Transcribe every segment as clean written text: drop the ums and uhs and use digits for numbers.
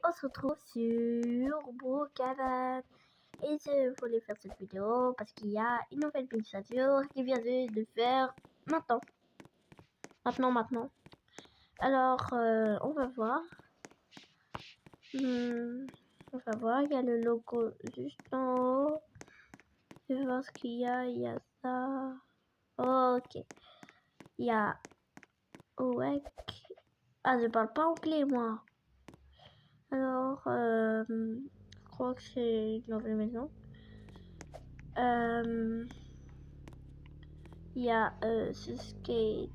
on se retrouve sur Brookhaven. Et je voulais faire cette vidéo parce qu'il y a une nouvelle miniature qui vient de faire maintenant. Alors, on va voir. On va voir, il y a le logo juste en haut. Je vais voir ce qu'il y a. Il y a ça. Ok. Il y a OEC. Ah, je parle pas anglais, moi. Alors, je crois que c'est une nouvelle maison. Il y a ce skate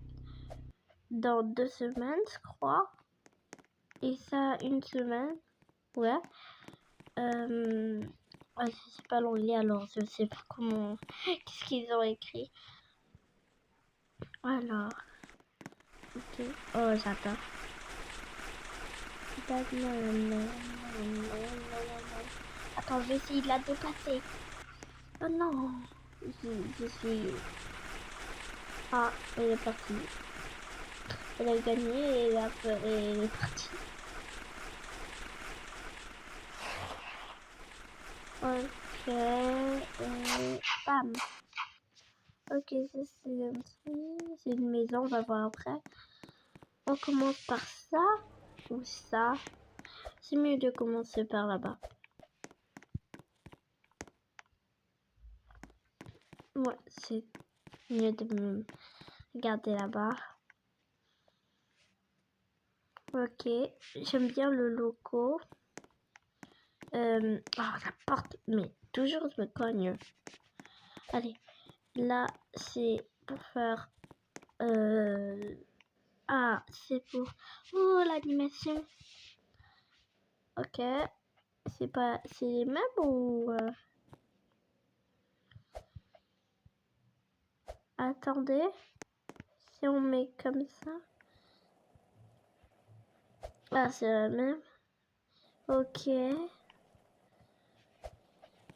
dans 2 semaines, je crois. Et ça, 1 semaine. Ouais. Je sais pas l'anglais, alors je sais pas comment. Qu'est-ce qu'ils ont écrit. Alors. Ok. Oh, j'attends. Attends, je vais essayer de la dépasser. Oh non. Je suis... Ah, elle est partie. Elle a gagné et elle est partie. Ok. Et bam. Ok, ça c'est une maison, on va voir après. On commence par ça ou ça. C'est mieux de commencer par là-bas. Ouais, c'est mieux de me regarder là-bas. Ok, j'aime bien le logo. Oh, la porte, mais toujours je me cogne. Allez, là c'est pour faire... Ah, c'est pour... Oh, l'animation. Ok, c'est les mêmes ou... Attendez, si on met comme ça... Ah, c'est la même. Ok.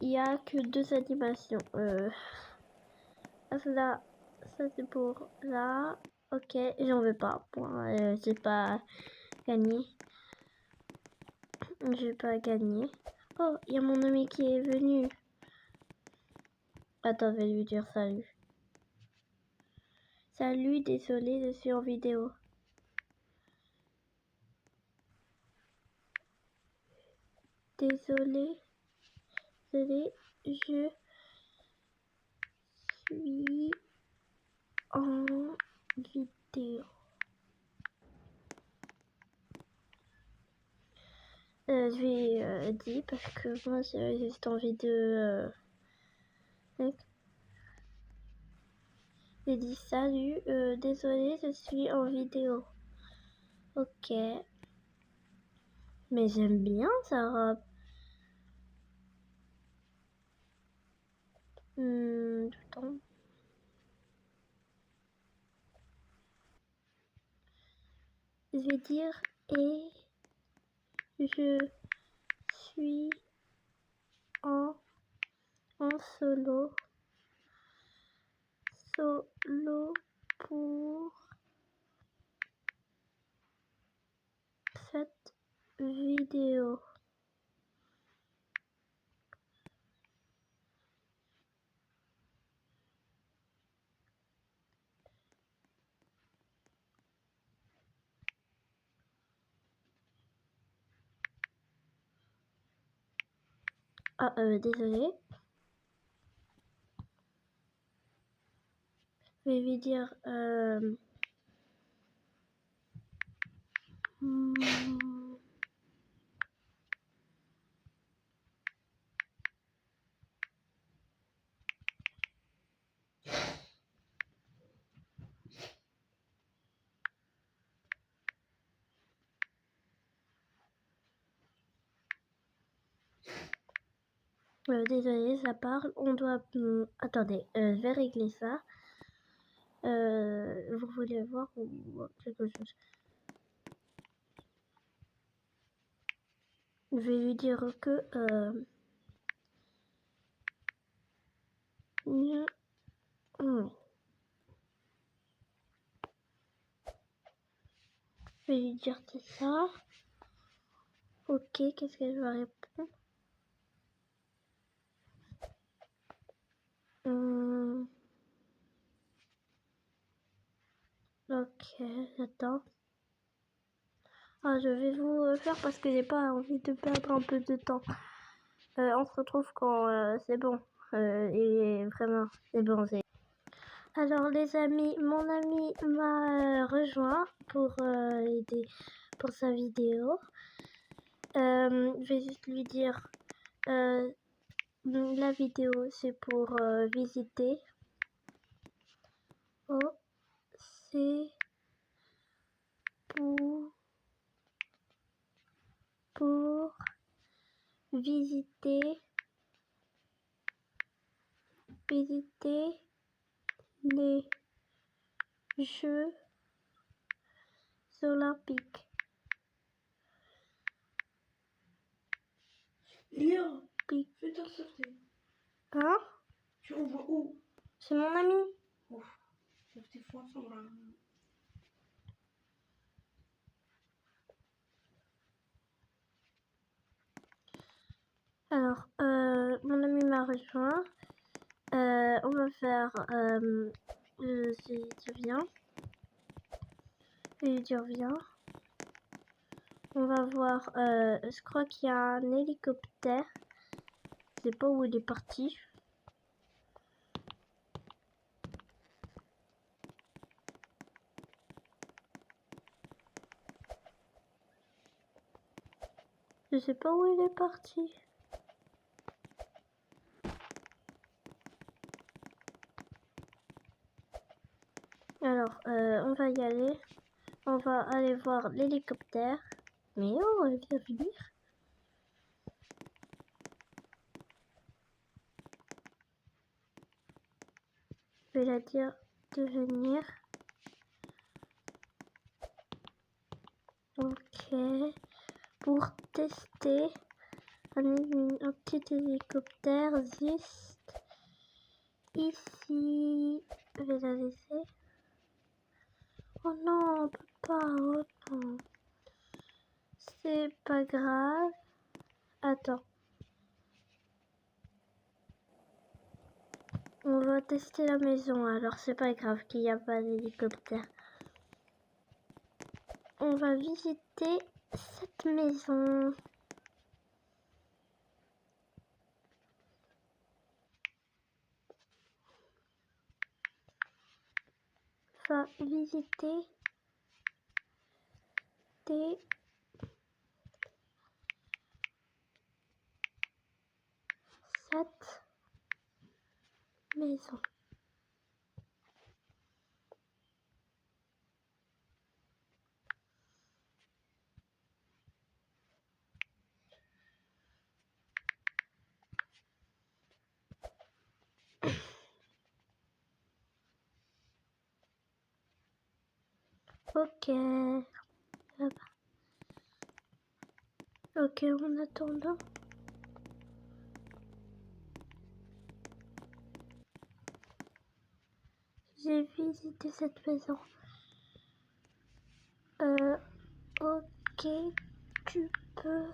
Il n'y a que 2 animations. Là, ça c'est pour là. Ok, j'en veux pas. Bon, j'ai pas gagné. J'ai pas gagné. Oh, il y a mon ami qui est venu. Attends, je vais lui dire salut. Salut, désolé, je suis en vidéo. Désolé, je suis en vidéo. Je vais dire parce que moi j'ai juste envie de... J'ai dit salut, désolé, je suis en vidéo. Ok. Mais j'aime bien sa robe. Tout le temps. Je vais dire et je suis en solo pour cette vidéo. Ah, désolé. Je vais lui dire désolé, ça parle. On doit... attendez, je vais régler ça. Vous voulez voir ou quelque chose? Je vais lui dire que... Je vais lui dire c'est ça. Ok, qu'est-ce que je vais répondre? Ok, j'attends. Ah, je vais vous faire parce que j'ai pas envie de perdre un peu de temps. On se retrouve quand c'est bon. Il est vraiment, c'est bon. Alors les amis, mon ami m'a rejoint pour aider pour sa vidéo. Je vais juste lui dire, la vidéo c'est pour visiter. Oh, c'est pour visiter les Jeux olympiques. Léa, fais ta sortie. Hein? Tu envoies où? C'est mon ami. Ouf, ça fait fois ça va. Alors, mon ami m'a rejoint. On va faire. Je viens. Je reviens. On va voir. Je crois qu'il y a un hélicoptère. Je sais pas où il est parti. Je sais pas où il est parti. Alors, on va y aller. On va aller voir l'hélicoptère. Mais oh, elle vient venir. Je vais la dire de venir. Ok. Pour tester un petit hélicoptère juste ici. Je vais la laisser. Oh non, on peut pas. Oh non. C'est pas grave. Attends. On va tester la maison, alors c'est pas grave qu'il n'y a pas d'hélicoptère. On va visiter cette maison. On va visiter cette maison. Ok. Là-bas. Ok, en attendant. J'ai visité cette maison. Ok, tu peux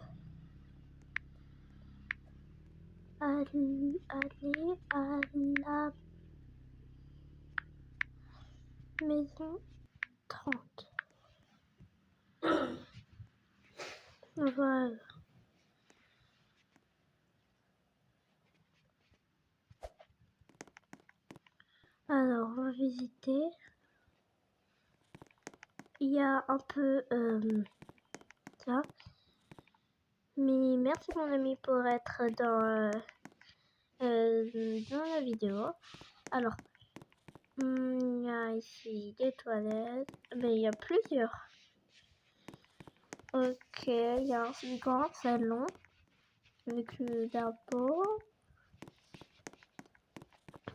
aller à la maison 30. Voilà. Alors, on va visiter. Il y a un peu ça. Mais merci mon ami pour être dans la vidéo. Alors, il y a ici des toilettes. Mais il y a plusieurs. Ok, il y a un grand salon avec le lavabo.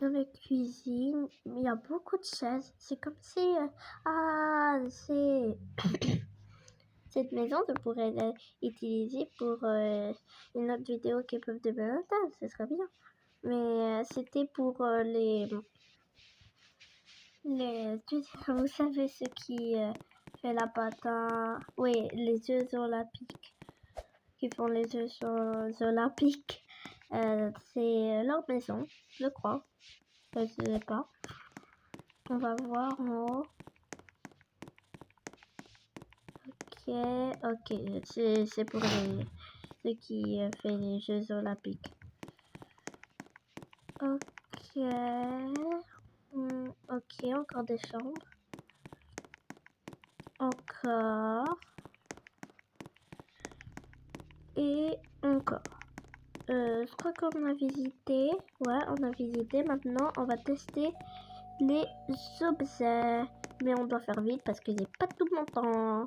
Dans la cuisine, il y a beaucoup de chaises. C'est comme si... c'est... Cette maison, je pourrais l'utiliser pour une autre vidéo qui peuvent de Valentine, ce serait bien. Mais c'était pour vous savez ce qui fait la patin, oui, les Jeux olympiques. qui font les Jeux olympiques. C'est leur maison, je crois. Je ne sais pas. On va voir en haut. Ok, c'est pour ceux qui font les Jeux olympiques. Ok. Ok, encore des chambres. Encore. Et encore. Je crois qu'on a visité. Ouais, on a visité. Maintenant, on va tester les objets. Mais on doit faire vite parce que j'ai pas tout mon temps.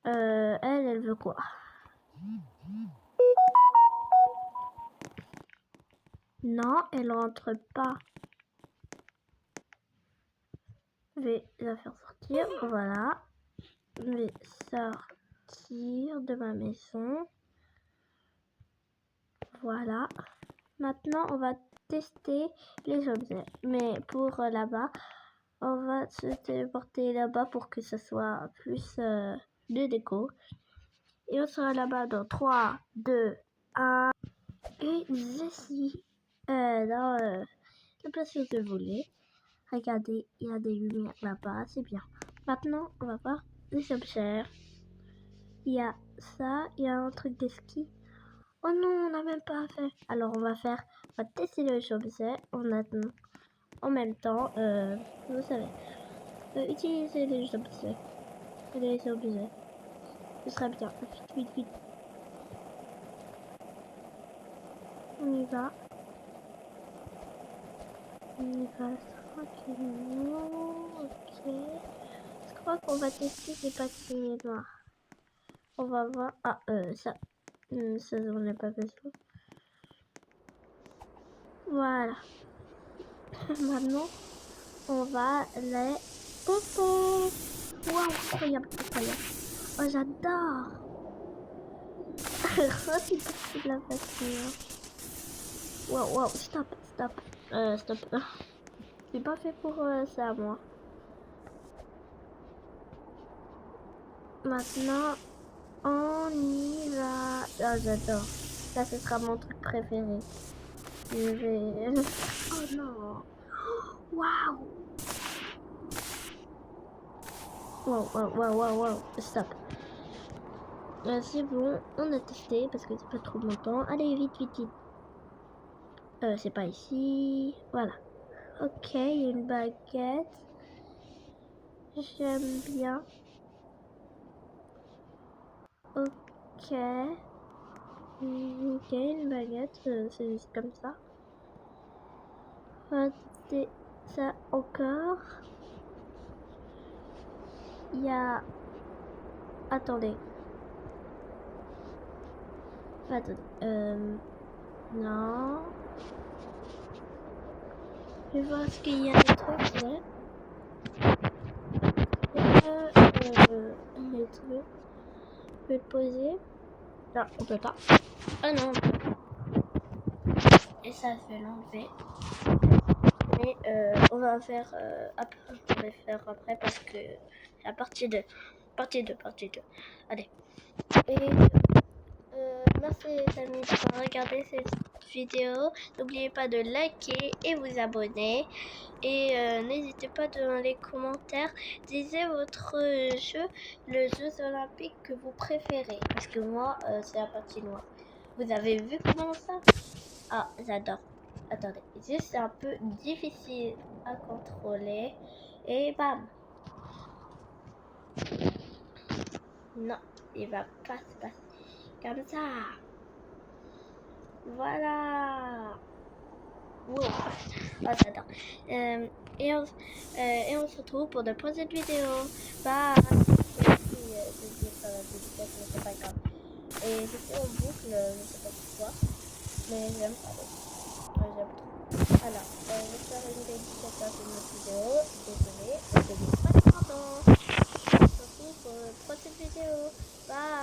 Elle veut quoi? Non, elle rentre pas. Je vais la faire sortir. Voilà. Je vais sortir de ma maison. Voilà. Maintenant, on va tester les objets. Mais pour là-bas, on va se téléporter là-bas pour que ce soit plus de déco. Et on sera là-bas dans 3, 2, 1. Et ici, dans la place où je voulais. Regardez, il y a des lumières là-bas, c'est bien. Maintenant, on va voir les objets. Il y a ça, il y a un truc de ski. Oh non, on n'a même pas fait. Alors, on va tester les objets en même temps, vous savez, utiliser les objets. Les objets. Ce sera bien. Vite, vite, vite. On y va. On y va tranquillement. Ok. Je crois qu'on va tester ces patins noirs. On va voir. Ah, ça. Ça, on n'a pas besoin. Voilà. Maintenant, on va les pompons. Waouh, incroyable, incroyable. Oh, j'adore. Oh, c'est parti de la voiture. Waouh, waouh, stop. Stop. C'est pas fait pour ça, moi. Maintenant, on y va. Oh, j'adore. Ça, ce sera mon truc préféré. Je vais... Oh non. Waouh. Wow. Stop. C'est bon, on a testé parce que c'est pas trop longtemps. Allez, vite. C'est pas ici. Voilà. Ok, il y a une baguette. J'aime bien. Ok. Ok, une baguette. C'est juste comme ça. Regardez ça encore. Il y a... Attendez. Non. Je vais voir ce qu'il y a des trucs, ouais. Les trucs. Je peux le poser. Non, on peut pas. Ah non. Et ça, je vais l'enlever. Mais on va faire après. On va faire après parce que c'est la partie 2. Partie 2. Allez. Et merci les amis d'avoir regardé cette vidéo. N'oubliez pas de liker et vous abonner. Et n'hésitez pas dans les commentaires, disez votre jeu, le jeu olympique que vous préférez. Parce que moi, c'est la patinoire. Vous avez vu comment ça? Ah, j'adore. Attendez, juste c'est un peu difficile à contrôler. Et bam. Non, il va pas se passer comme ça. Voilà. Wow. Oh, j'adore. Et on se retrouve pour de prochaines vidéos. Bye. C'est pas grave. Et je fais en boucle, je sais pas pourquoi. Mais j'aime trop. Voilà. Je vais faire une dédicace sur notre vidéo. Désolée, je n'ai pas de temps. On se retrouve pour une prochaine vidéo. Bye.